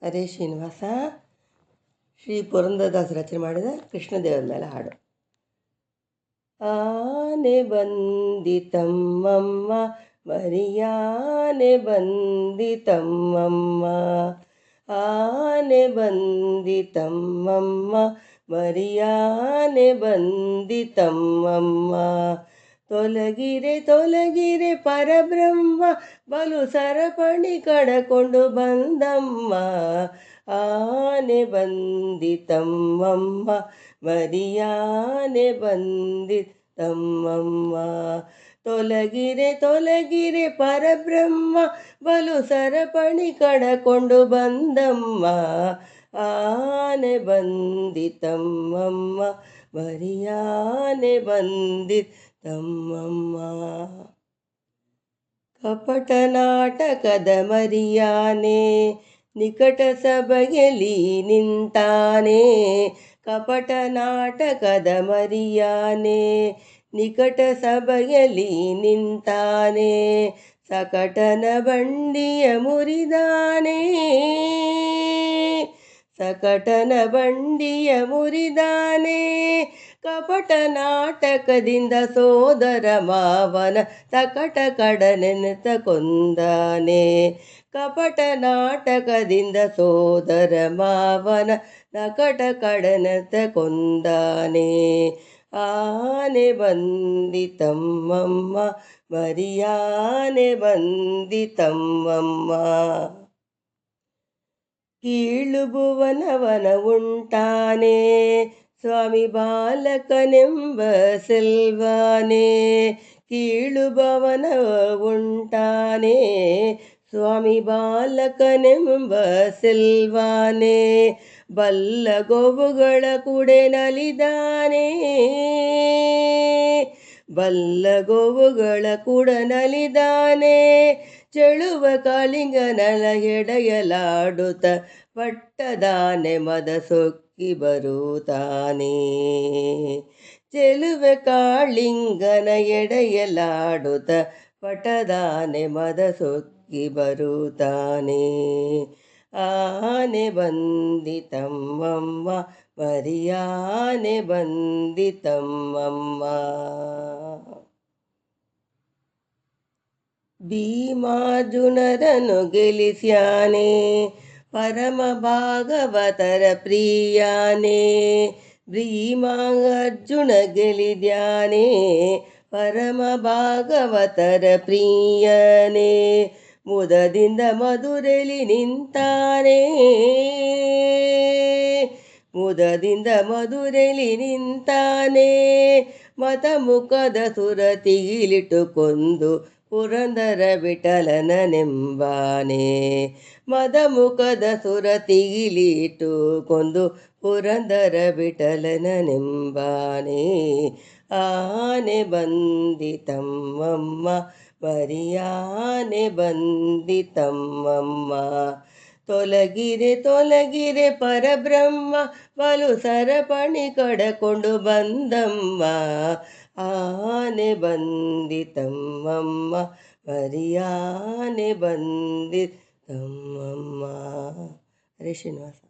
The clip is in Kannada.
ಹರೇ ಶ್ರೀನಿವಾಸ. ಶ್ರೀ ಪುರಂದರದಾಸ ರಚನೆ ಮಾಡಿದ ಕೃಷ್ಣದೇವರ ಮೇಲೆ ಹಾಡು. ಆನೆ ಬಂದಿತಮ್ಮಮ್ಮ ಮರಿಯಾನೆ ಬಂದಿತಮ್ಮಮ್ಮ, ಆನೆ ಬಂದಿತಮ್ಮಮ್ಮ ಮರಿಯಾನೆ ಬಂದಿತಮ್ಮಮ್ಮ. ತೊಲಗಿರೆ ತೊಲಗಿರೆ ಪರಬ್ರಹ್ಮ ಬಲು ಸರಪಣಿ ಕಡಕೊಂಡು ಬಂದಮ್ಮ, ಆನೆ ಬಂದಿತಮ್ಮಮ್ಮ ಮರಿಯಾನೆ ಬಂದಿತಮ್ಮಮ್ಮ. ತೊಲಗಿರೆ ತೊಲಗಿರೆ ಪರಬ್ರಹ್ಮ ಬಲು ಸರಪಣಿ ಕಡಕೊಂಡು ಬಂದಮ್ಮ, ಆನೆ ಬಂದಿತಮ್ಮಮ್ಮ ಮರಿಯಾನೆ ಬಂದಿತಮ್ಮಮ್ಮ. ಕಪಟ ನಾಟಕದ ಮರಿಯಾನೆ ನಿಕಟ ಸಭೆಯಲ್ಲಿ ನಿಂತಾನೆ, ಕಪಟ ನಾಟಕದ ಮರಿಯಾನೆ ನಿಕಟ ಸಭೆಯಲ್ಲಿ ನಿಂತಾನೆ. ಸಕಟನ ಬಂಡಿಯ ಮುರಿದಾನೆ, ಸಕಟನ ಬಂಡಿಯ ಮುರಿದಾನೆ. ಕಪಟ ನಾಟಕದಿಂದ ಸೋದರ ಮಾವನ ತಕಟ ಕಡನೆನೆತ ಕೊಂದಾನೆ, ಕಪಟ ನಾಟಕದಿಂದ ಸೋದರ ಮಾವನ ನಕಟ ಕಡನೆತ ಕೊಂದಾನೆ. ಆನೆ ಬಂದಿತಮ್ಮಮ್ಮ ಮರಿಯಾನೆ ಬಂದಿತಮ್ಮಮ್ಮ. ಕೀಳು ಭುವನವನ ಉಂಟಾನೆ ಸ್ವಾಮಿ ಬಾಲಕನೆಂಬ ಸೆಲ್ವಾನೆ, ಕೀಳು ಭವನವ ಉಂಟಾನೆ ಸ್ವಾಮಿ ಬಾಲಕನೆಂಬ ಸೆಲ್ವಾನೆ. ಬಲ್ಲ ಗೋವುಗಳ ಕುಡೆ ನಲಿದಾನೆ, ಬಲ್ಲ ಗೋವುಗಳ ಕೂಡ ನಲಿದಾನೆ. ಚೆಳುವ ಕಾಳಿಂಗನಲ ಎಡೆಯಲಾಡುತ್ತ ಪಟ್ಟದಾನೆ ಮದ ಸೊಕ್ಕಿ ಬರುತ್ತಾನೆ, ಚೆಲುವೆ ಕಾಳಿಂಗನ ಎಡೆಯಲಾಡುತ್ತ ಪಟ್ಟದಾನೆ ಮದ ಸೊಕ್ಕಿ ಬರುತ್ತಾನೆ. ಆನೆ ಬಂದಿತಮ್ಮಮ್ಮ ಮರಿಯಾನೆ ಬಂದಿತಮ್ಮಮ್ಮ. ಭೀಮಾರ್ಜುನರನ್ನು ಗೆಲಿಸ್ಯಾನೆ ಪರಮ ಭಾಗವತರ ಪ್ರಿಯಾನೆ, ಭೀಮಾರ್ಜುನ ಗೆಲಿದ್ಯಾನೆ ಪರಮ ಭಾಗವತರ ಪ್ರಿಯನೇ. ಮುದದಿಂದ ಮಧುರೆಲಿ ನಿಂತಾನೆ, ಮುದದಿಂದ ಮಧುರೆಲಿ ನಿಂತಾನೆ. ಮತ ಮುಖದ ಸುರತಿಗಿಲಿಟ್ಟು ಕೊಂದು ಪುರಂದರ ವಿಠಲನ ನೆಂಬಾನೆ, ಮದ ಮುಖದ ಸುರತಿಗಿಲಿಟ್ಟು ಕೊಂದು ಪುರಂದರ ವಿಠಲನ ನೆಂಬಾನೆ. ಆನೆ ಬಂದಿತಮ್ಮಮ್ಮ ಮರಿಯಾನೆ ಬಂದಿತಮ್ಮಮ್ಮ. ತೊಲಗಿರೆ ತೊಲಗಿರೆ ಪರಬ್ರಹ್ಮ ಬಲು ಸರಪಣಿ ಕಡಕೊಂಡು ಬಂದಮ್ಮ, ಆನೆ ಬಂದಿತಮ್ಮಮ್ಮ ಮರಿಯಾನೆ ಬಂದಿತಮ್ಮಮ್ಮ. ಹರೇ ಶ್ರೀನಿವಾಸ.